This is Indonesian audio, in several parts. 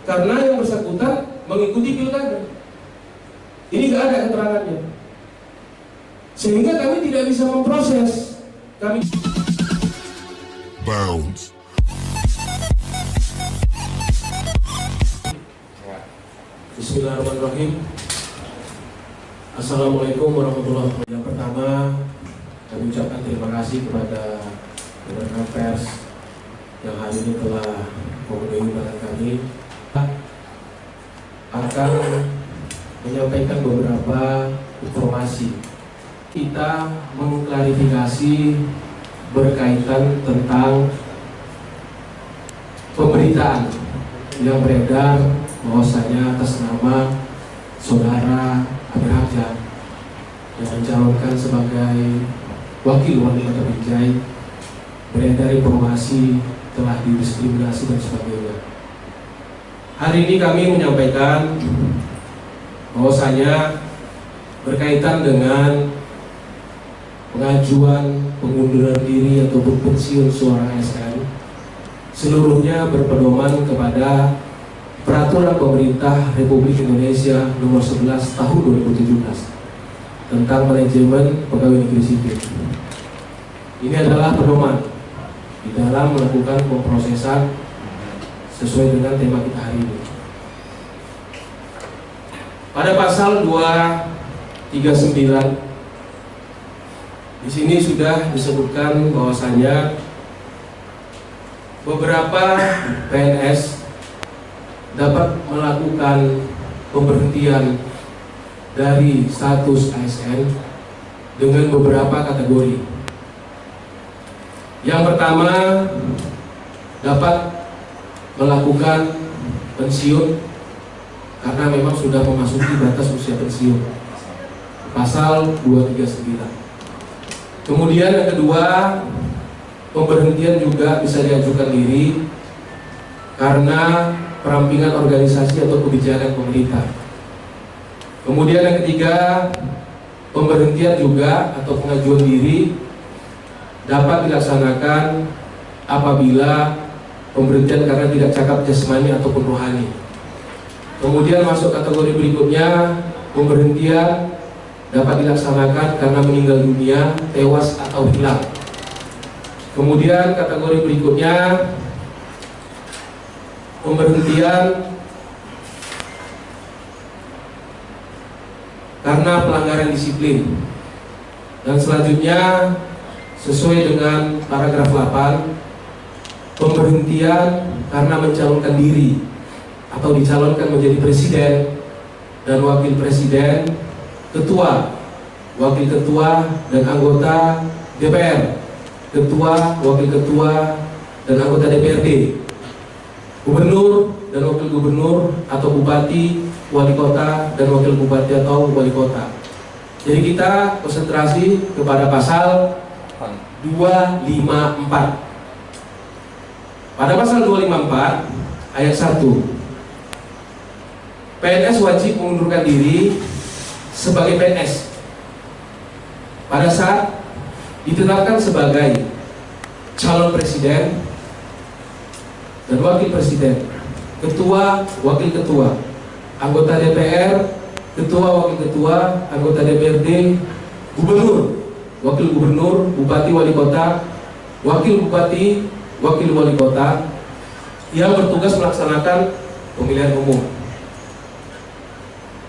karena yang bersangkutan mengikuti pilkada. Ini nggak ada keterangannya, sehingga kami tidak bisa memproses. Kami Bounce. Bismillahirrahmanirrahim. Assalamualaikum warahmatullahi wabarakatuh. Yang pertama, kami ucapkan terima kasih kepada rekan pers yang hari ini telah memenuhi undangan kami. Akan menyampaikan beberapa informasi. Kita mengklarifikasi berkaitan tentang pemberitaan yang beredar bahwasanya atas nama saudara Amir Hamzah yang mencalonkan sebagai wakil wali kota Binjai beredar informasi telah didiskriminasi dan sebagainya. Hari ini kami menyampaikan bahwasanya berkaitan dengan pengajuan pengunduran diri atau pensiun seorang ASN, seluruhnya berpedoman kepada Peraturan Pemerintah Republik Indonesia Nomor 11 Tahun 2017 tentang manajemen pegawai negeri sipil. Ini adalah pedoman di dalam melakukan pemprosesan sesuai dengan tema kita hari ini. Pada pasal 239 di sini sudah disebutkan bahwasanya beberapa PNS dapat melakukan pemberhentian dari status ASN dengan beberapa kategori. Yang pertama, dapat melakukan pensiun karena memang sudah memasuki batas usia pensiun, pasal 239. Kemudian yang kedua, pemberhentian juga bisa diajukan diri karena perampingan organisasi atau kebijakan pemerintah. Kemudian yang ketiga, pemberhentian juga atau pengajuan diri dapat dilaksanakan apabila pemberhentian karena tidak cakap jasmani ataupun rohani. Kemudian masuk kategori berikutnya, pemberhentian dapat dilaksanakan karena meninggal dunia, tewas atau hilang. Kemudian kategori berikutnya, pemberhentian karena pelanggaran disiplin. Dan selanjutnya sesuai dengan paragraf 8, pemberhentian karena mencalonkan diri atau dicalonkan menjadi presiden dan wakil presiden, ketua, wakil ketua dan anggota DPR, ketua, wakil ketua dan anggota DPRD, gubernur dan wakil gubernur atau bupati, wali kota dan wakil bupati atau wali kota. Jadi kita konsentrasi kepada pasal 254. Pada pasal 254 ayat 1, PNS wajib mengundurkan diri sebagai PNS pada saat ditetapkan sebagai calon presiden dan wakil presiden, ketua, wakil ketua, anggota DPR, ketua, wakil ketua, anggota DPRD, gubernur, wakil gubernur, bupati, wali kota, wakil bupati, wakil wali kota yang bertugas melaksanakan pemilihan umum.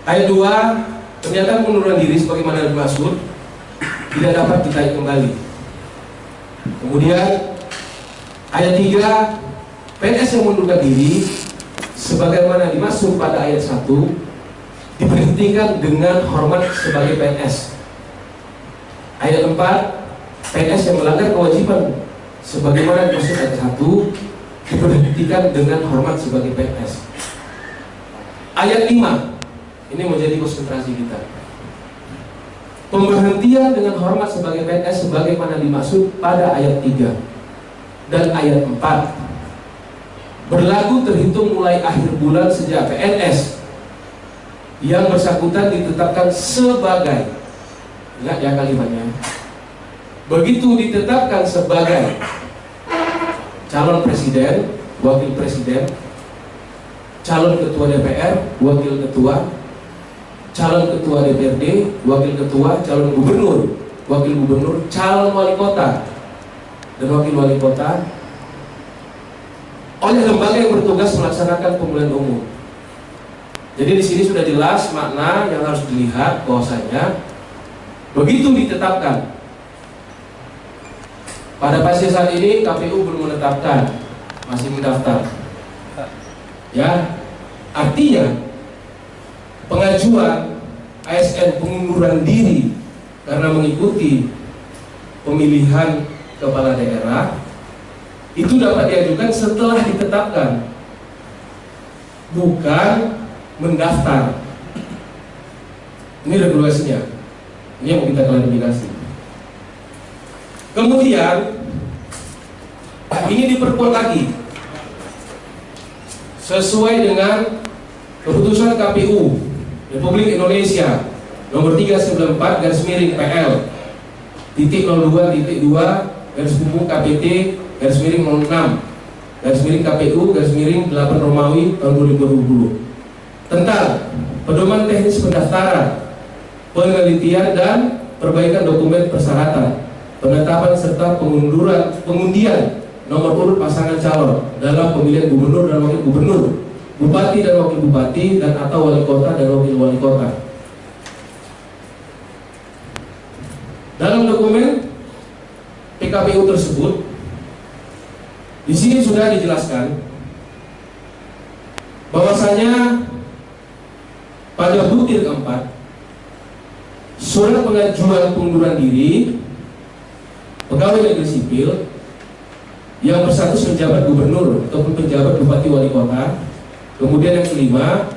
Ayat 2, pernyataan pengunduran diri sebagaimana dimaksud tidak dapat ditarik kembali. Kemudian ayat 3, PNS yang mengundurkan diri sebagaimana dimaksud pada ayat 1 diberhentikan dengan hormat sebagai PNS. Ayat 4, PNS yang melanggar kewajiban sebagaimana dimaksud ayat 1 diberhentikan dengan hormat sebagai PNS. Ayat 5, ini menjadi konsentrasi kita. Pemberhentian dengan hormat sebagai PNS sebagaimana dimaksud pada ayat 3 dan ayat 4 berlaku terhitung mulai akhir bulan sejak PNS yang bersangkutan ditetapkan sebagai, ingat ya kalimatnya, begitu ditetapkan sebagai calon presiden, wakil presiden, calon ketua DPR, wakil ketua, calon ketua DPRD, wakil ketua, calon gubernur, wakil gubernur, calon wali kota dan wakil wali kota oleh lembaga yang bertugas melaksanakan pemilihan umum. Jadi di sini sudah jelas makna yang harus dilihat, bahwasanya begitu ditetapkan. Pada fase saat ini KPU belum menetapkan, masih mendaftar. Ya, artinya pengajuan ASN pengunduran diri karena mengikuti pemilihan kepala daerah itu dapat diajukan setelah ditetapkan, bukan mendaftar. Ini regulasinya. Ini yang mau kita klarifikasi. Kemudian ini diperkuat lagi sesuai dengan keputusan KPU Republik Indonesia nomor 394 garis miring PL titik 02.2 garis miring KPT garis miring 06 garis miring KPU garis miring 8 Romawi tahun 2020 tentang pedoman teknis pendaftaran, penelitian dan perbaikan dokumen persyaratan, penetapan serta pengundian nomor urut pasangan calon dalam pemilihan gubernur dan wakil gubernur, bupati dan wakil bupati, dan atau wali kota dan wakil wali kota. Dalam dokumen PKPU tersebut, di sini sudah dijelaskan bahwasanya pada butir keempat, surat pengajuan pengunduran diri pegawai negeri sipil yang berstatus penjabat gubernur ataupun penjabat bupati wali kota. Kemudian yang kelima,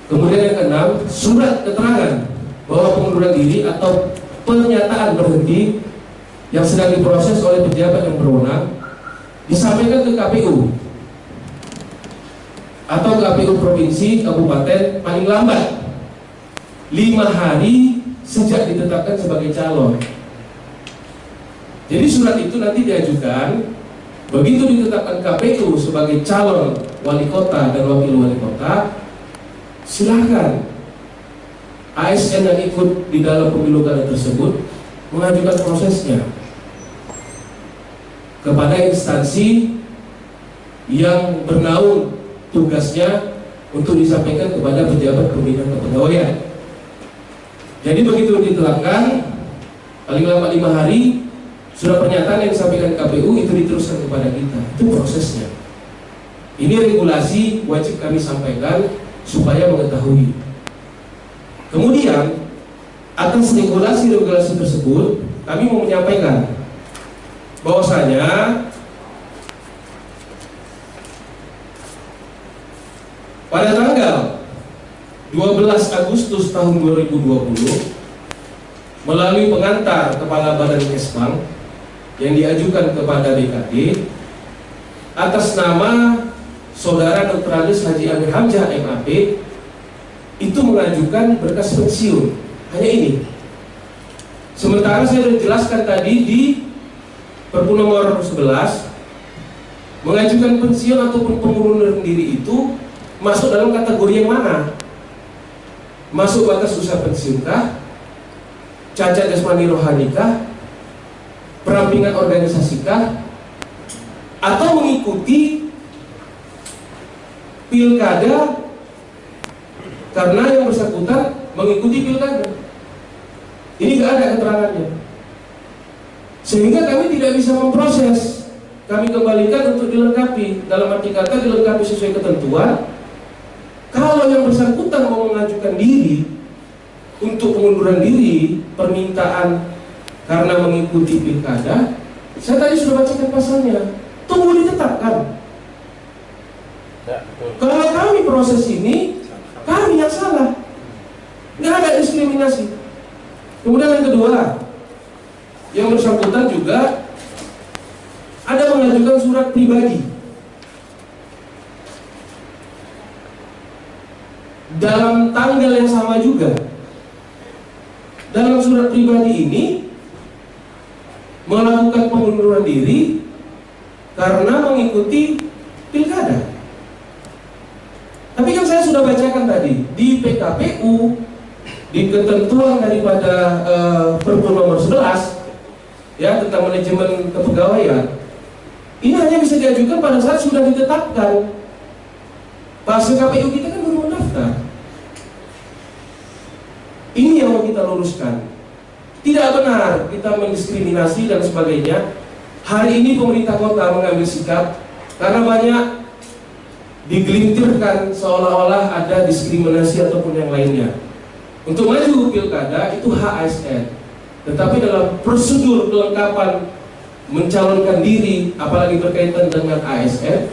kemudian yang keenam, surat keterangan bahwa pengunduran diri atau pernyataan berhenti yang sedang diproses oleh pejabat yang berwenang disampaikan ke KPU atau KPU provinsi, kabupaten paling lambat 5 hari sejak ditetapkan sebagai calon. Jadi surat itu nanti diajukan begitu ditetapkan KPU sebagai calon wali kota dan wakil wali kota, silakan ASN yang ikut di dalam pemilu kada tersebut mengajukan prosesnya kepada instansi yang bernaung tugasnya untuk disampaikan kepada pejabat pembina kepegawaian. Jadi begitu ditetapkan paling lama 5 hari, surat pernyataan yang disampaikan KPU itu diteruskan kepada kita. Itu prosesnya. Ini regulasi wajib kami sampaikan supaya mengetahui. Kemudian atas regulasi tersebut kami mau menyampaikan bahwasanya pada tanggal 12 Agustus tahun 2020 melalui pengantar Kepala Badan Kesbang yang diajukan kepada BKD atas nama Saudara Dr. Andes Haji Amir Hamzah MAP itu mengajukan berkas pensiun. Hanya ini. Sementara saya sudah jelaskan tadi di Perpu nomor 11, mengajukan pensiun ataupun pengunduran diri itu masuk dalam kategori yang mana? Masuk batas usia pensiunkah? Cacat jasmani rohanikah? Perampingan organisasikah? Atau mengikuti pilkada karena yang bersangkutan mengikuti pilkada? Ini nggak ada keterangannya, sehingga kami tidak bisa memproses. Kami kembalikan untuk dilengkapi, dalam arti kata dilengkapi sesuai ketentuan. Kalau yang bersangkutan mau mengajukan diri untuk pengunduran diri, permintaan karena mengikuti pilkada, saya tadi sudah bacakan pasalnya, tunggu ditetapkan. Ya, kalau kami proses ini, kami yang salah, nggak ada diskriminasi. Kemudian yang kedua, yang bersangkutan juga ada mengajukan surat pribadi dalam tanggal yang sama juga. Dalam surat pribadi ini melakukan pengunduran diri karena mengikuti pilkada. saya sudah bacakan tadi di PKPU, di ketentuan daripada Perpres nomor 11 ya tentang manajemen kepegawaian, ini hanya bisa diajukan pada saat sudah ditetapkan. Pas KPU kita kan baru mendaftar. Ini yang mau kita luruskan. Tidak benar kita mendiskriminasi dan sebagainya. Hari ini pemerintah kota mengambil sikap karena banyak digelintirkan seolah-olah ada diskriminasi ataupun yang lainnya. Untuk maju pilkada itu hak ASN, tetapi dalam prosedur kelengkapan mencalonkan diri, apalagi berkaitan dengan ASN,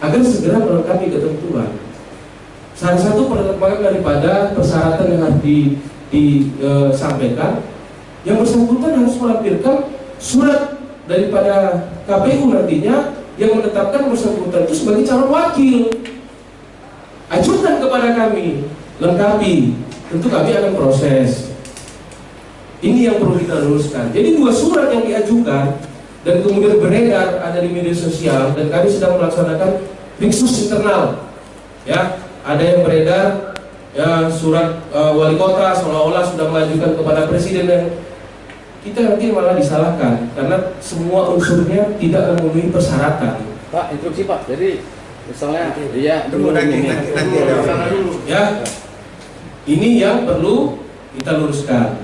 agar segera melengkapi ketentuan. Salah satu perkembangan daripada persyaratan yang harus disampaikan, yang bersangkutan harus melampirkan surat daripada KPU nantinya yang menetapkan bersangkutan itu sebagai calon wakil. Ajukan kepada kami, lengkapi. Tentu kami akan proses. Ini yang perlu kita luruskan. Jadi 2 surat yang diajukan dan kemudian beredar ada di media sosial, dan kami sedang melaksanakan ringsus internal. Ya, ada yang beredar ya surat wali kota seolah-olah sudah mengajukan kepada presiden, dan kita nanti malah disalahkan karena semua unsurnya tidak memenuhi persyaratan. Pak, instruksi Pak. Jadi misalnya dia ya, ini yang perlu kita luruskan.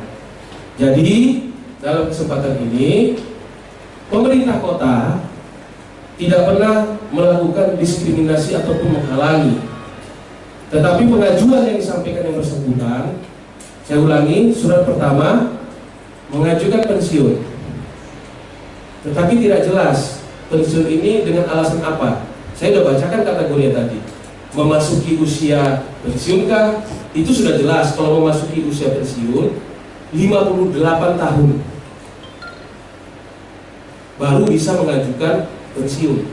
Jadi dalam kesempatan ini pemerintah kota tidak pernah melakukan diskriminasi ataupun menghalangi. Tetapi pengajuan yang disampaikan yang bersangkutan, saya ulangi, surat pertama mengajukan pensiun, tetapi tidak jelas pensiun ini dengan alasan apa. Saya sudah bacakan kategori tadi. Memasuki usia pensiunkah? Itu sudah jelas. Kalau memasuki usia pensiun 58 tahun baru bisa mengajukan pensiun,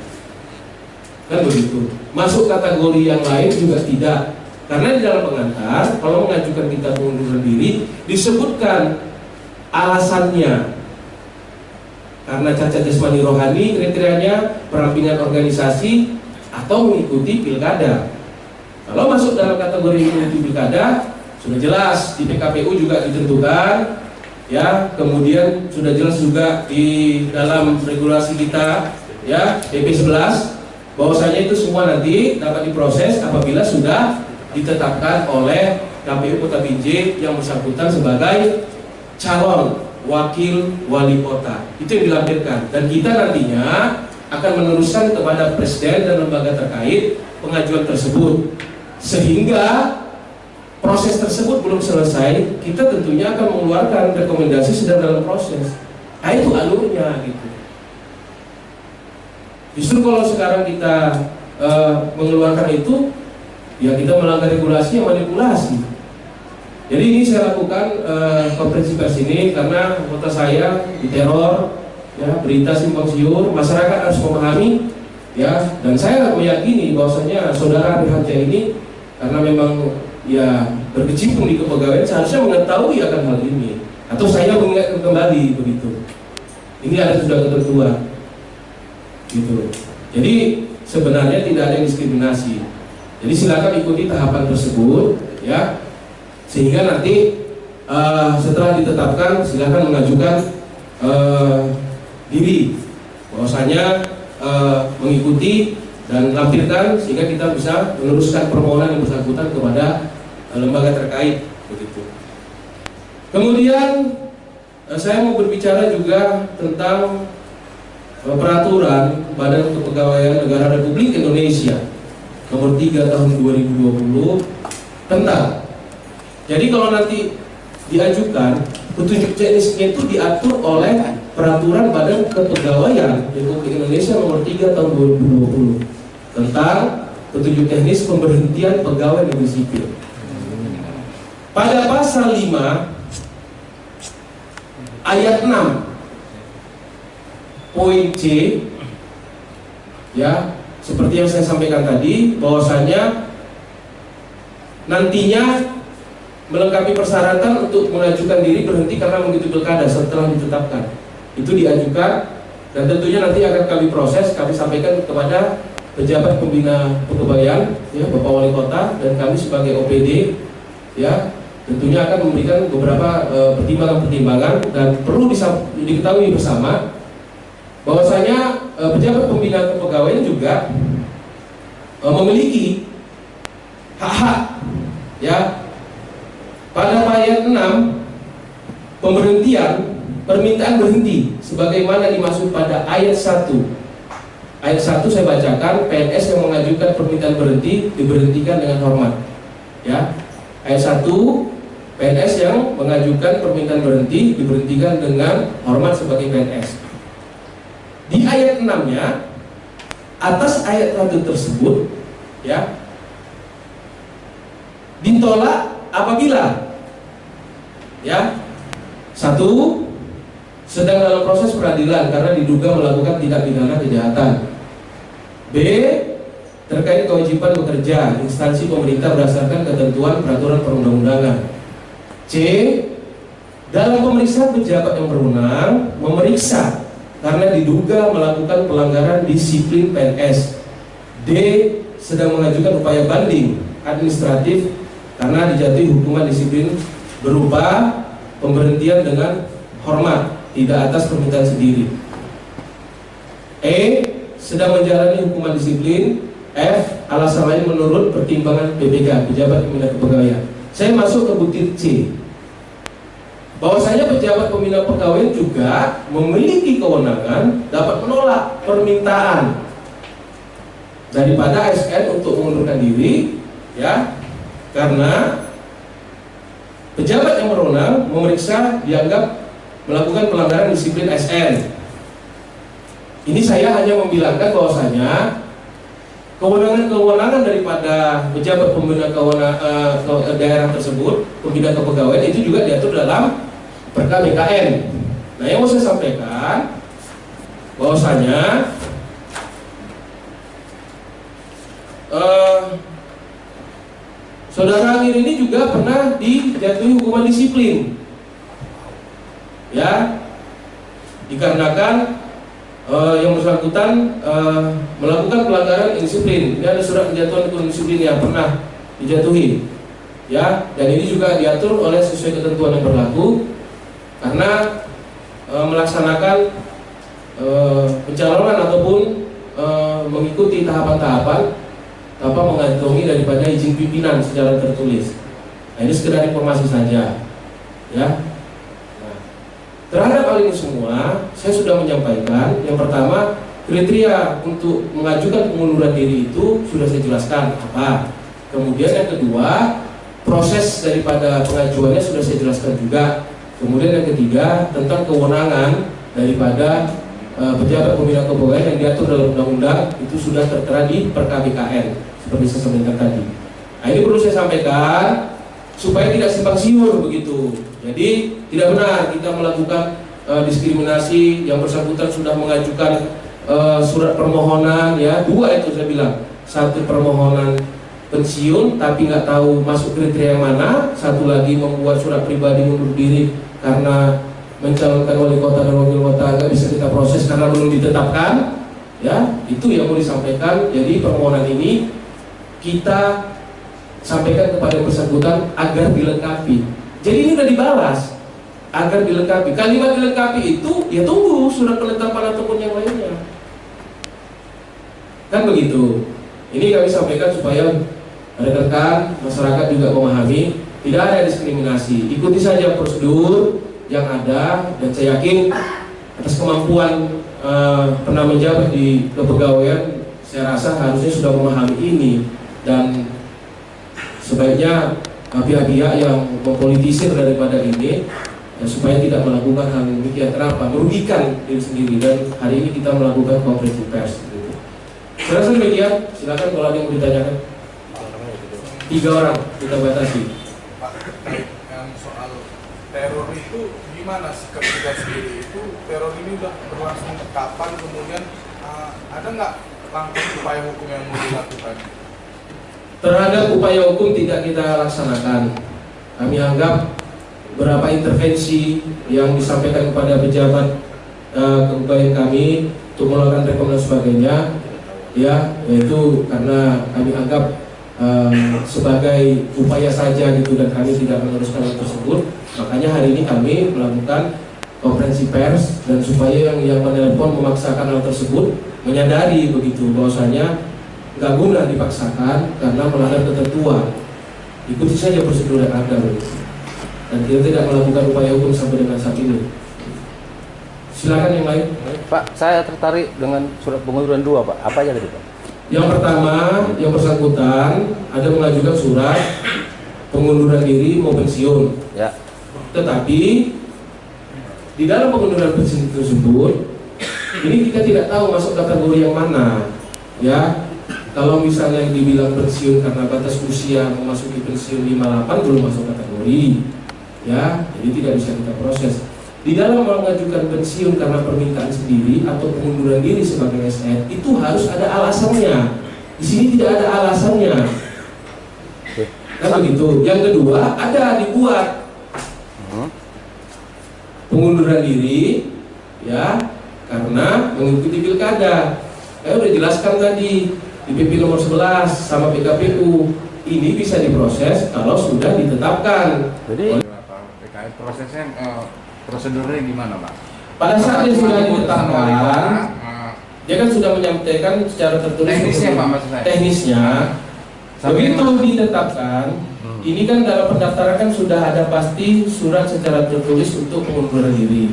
kan begitu. Masuk kategori yang lain juga tidak, karena di dalam pengantar kalau mengajukan kita pengunduran diri disebutkan alasannya karena cacat jasmani rohani, kriterianya perampingan organisasi atau mengikuti pilkada. Kalau masuk dalam kategori mengikuti pilkada sudah jelas di PKPU juga ditentukan ya, kemudian sudah jelas juga di dalam regulasi kita ya PP 11 bahwasanya itu semua nanti dapat diproses apabila sudah ditetapkan oleh KPU Kota Binjai yang bersangkutan sebagai calon wakil wali kota. Itu yang dilampirkan, dan kita nantinya akan meneruskan kepada presiden dan lembaga terkait pengajuan tersebut. Sehingga proses tersebut belum selesai, kita tentunya akan mengeluarkan rekomendasi sedang dalam proses. Nah, itu alurnya gitu. Justru kalau sekarang kita mengeluarkan itu, ya kita melanggar regulasi yang manipulasi. Jadi ini saya lakukan konferensi pers ini karena kota saya diteror, ya, berita simpang siur, masyarakat harus memahami, ya, dan saya meyakini bahwasanya saudara Riharja ini karena memang ya berkecimpung di kepegawaian seharusnya mengetahui akan hal ini, atau saya mengingatkan kembali begitu. Ini ada sudah ketentuan, gitu. Jadi sebenarnya tidak ada diskriminasi. Jadi silakan ikuti tahapan tersebut, ya. Sehingga nanti setelah ditetapkan silakan mengajukan diri bahwasanya mengikuti dan lampirkan sehingga kita bisa meneruskan permohonan yang bersangkutan kepada lembaga terkait begitu. Kemudian saya mau berbicara juga tentang peraturan Badan Kepegawaian Negara Republik Indonesia nomor 3 tahun 2020 tentang, jadi kalau nanti diajukan petunjuk teknisnya itu diatur oleh peraturan Badan Kepegawaian Republik Indonesia nomor 3 tahun 2020 tentang petunjuk teknis pemberhentian pegawai negeri sipil. Pada pasal 5 ayat 6 poin C, ya, seperti yang saya sampaikan tadi bahwasanya nantinya melengkapi persyaratan untuk mengajukan diri berhenti karena mengikuti pilkada setelah ditetapkan. Itu diajukan dan tentunya nanti akan kami proses, kami sampaikan kepada pejabat pembina kepegawaian, ya, Bapak Wali Kota dan kami sebagai OPD, ya, tentunya akan memberikan beberapa pertimbangan-pertimbangan dan perlu diketahui bersama bahwasanya pejabat pembina kepegawaian juga memiliki hak-hak, ya. Pada ayat 6 pemberhentian, permintaan berhenti sebagaimana dimaksud pada ayat 1. Ayat 1 saya bacakan, PNS yang mengajukan permintaan berhenti diberhentikan dengan hormat. Ya. Ayat 1, PNS yang mengajukan permintaan berhenti diberhentikan dengan hormat sebagai PNS. Di ayat 6-nya, atas ayat 1 tersebut, ya, ditolak apabila, ya, 1, sedang dalam proses peradilan karena diduga melakukan tindak pidana kejahatan. B, terkait kewajiban bekerja instansi pemerintah berdasarkan ketentuan peraturan perundang-undangan. C, dalam pemeriksaan pejabat yang berwenang memeriksa karena diduga melakukan pelanggaran disiplin PNS. D, sedang mengajukan upaya banding administratif karena dijatuhi hukuman disiplin berupa pemberhentian dengan hormat, tidak atas permintaan sendiri. E, sedang menjalani hukuman disiplin. F, alasan lain menurut pertimbangan PPK, pejabat pembina kepegawaian. Saya masuk ke butir C, bahwasanya pejabat pembina kepegawaian juga memiliki kewenangan dapat menolak permintaan daripada ASN untuk mengundurkan diri, ya, karena pejabat yang berwenang memeriksa dianggap melakukan pelanggaran disiplin ASN. Ini saya hanya membilangkan bahwasanya kewenangan daripada pejabat pembina daerah tersebut, pembina kepegawaian itu juga diatur dalam Perka BKN. Nah, yang mau saya sampaikan bahwasanya saudara Amir ini juga pernah dijatuhi hukuman disiplin, ya, dikarenakan yang bersangkutan melakukan pelanggaran disiplin. Ini ada surat penjatuhan hukuman disiplin yang pernah dijatuhi, ya, dan ini juga diatur oleh sesuai ketentuan yang berlaku karena melaksanakan pencalonan ataupun mengikuti tahapan-tahapan tanpa mengantongi daripada izin pimpinan secara tertulis. Nah, ini sekedar informasi saja, ya. Nah, terhadap hal ini semua, saya sudah menyampaikan. Yang pertama, kriteria untuk mengajukan pengunduran diri itu sudah saya jelaskan apa. Kemudian yang kedua, proses daripada pengajuannya sudah saya jelaskan juga. Kemudian yang ketiga, tentang kewenangan daripada pejabat pembina kepegawaian yang diatur dalam undang-undang itu sudah tertera di Perka BKN seperti saya sampaikan tadi. Nah, ini perlu saya sampaikan supaya tidak simpang siur begitu. Jadi tidak benar kita melakukan diskriminasi. Yang bersangkutan sudah mengajukan surat permohonan, ya, 2 itu saya bilang. 1 permohonan pensiun tapi nggak tahu masuk kriteria yang mana. 1 lagi membuat surat pribadi mundur diri karena mencalonkan wali kota dan wakil kota nggak bisa kita proses karena belum ditetapkan, ya, itu yang mau disampaikan. Jadi permohonan ini kita sampaikan kepada yang bersangkutan agar dilengkapi. Jadi ini sudah dibalas agar dilengkapi. Kalimat dilengkapi itu ya tunggu surat penetapan ataupun yang lainnya, kan begitu. Ini kami sampaikan supaya rekan-rekan masyarakat juga memahami tidak ada diskriminasi. Ikuti saja prosedur yang ada dan saya yakin atas kemampuan pernah menjabat di kepegawaian, saya rasa harusnya sudah memahami ini dan sebaiknya pihak-pihak yang mempolitisir daripada ini ya, supaya tidak melakukan hal demikian. Kenapa? Merugikan diri sendiri dan hari ini kita melakukan konferensi pers. Gitu. Saya rasa demikian. Silakan kalau ada yang mau ditanyakan. 3 orang kita batasi. Pak, yang soal teror itu gimana sikap kita sendiri? Itu teror ini udah berlangsung kapan? Kemudian ada nggak langkah upaya hukum yang mau dilakukan? Terhadap upaya hukum tidak kita laksanakan. Kami anggap beberapa intervensi yang disampaikan kepada pejabat kepegawaian kami untuk melakukan rekomendasi sebagainya ya, yaitu karena kami anggap sebagai upaya saja gitu dan kami tidak meneruskan hal tersebut. Makanya hari ini kami melakukan konferensi pers dan supaya yang menelpon memaksakan hal tersebut menyadari begitu bahwasanya nggak guna dipaksakan karena melanggar ketentuan. Ikuti saja prosedur yang ada begitu. Dan kita tidak melakukan upaya hukum sampai dengan saat ini. Silakan yang lain. Pak, saya tertarik dengan surat pengunduran 2, Pak. Apa aja tadi, Pak? Yang pertama, yang bersangkutan ada mengajukan surat pengunduran diri mau pensiun. Ya. Tetapi di dalam pengunduran pensiun tersebut, ini kita tidak tahu masuk kategori yang mana. Ya, kalau misalnya yang dibilang pensiun karena batas usia memasuki pensiun 58 belum masuk kategori. Ya, jadi tidak bisa kita proses. Di dalam mengajukan pensiun karena permintaan sendiri atau pengunduran diri sebagai SN itu harus ada alasannya. Di sini tidak ada alasannya. Kan begitu. Yang kedua, ada dibuat pengunduran diri ya karena mengikuti pilkada. Saya udah jelaskan tadi di PP nomor 11 sama PKPU. Ini bisa diproses kalau sudah ditetapkan. Jadi prosesnya prosedurnya gimana, Pak? Pada saat dia sudah Keputusan wali kota, ditetapkan, dia kan sudah menyampaikan secara tertulis teknisnya, Pak, maksud saya. teknisnya. Begitu ditetapkan, ini kan dalam pendaftaran kan sudah ada pasti surat secara tertulis untuk pengunduran diri.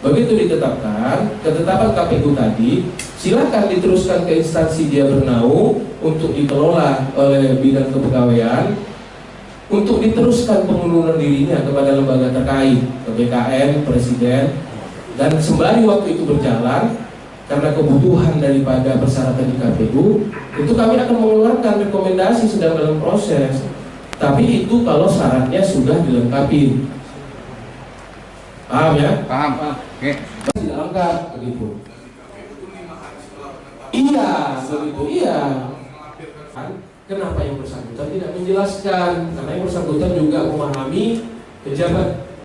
Begitu ditetapkan, ketetapan KPU tadi, silakan diteruskan ke instansi dia bernaung untuk dikelola oleh bidang kepegawaian untuk diteruskan pengunduran dirinya kepada lembaga terkait, ke BKN, Presiden, dan sembari waktu itu berjalan, karena kebutuhan daripada persyaratan di KPU, itu kami akan mengeluarkan rekomendasi sedang dalam proses. Tapi itu kalau syaratnya sudah dilengkapi. Paham ya? Paham. Oke. Tidak lengkap begitu. Iya, begitu. Iya. Kenapa yang bersangkutan tidak menjelaskan? Karena yang bersangkutan juga memahami pejabat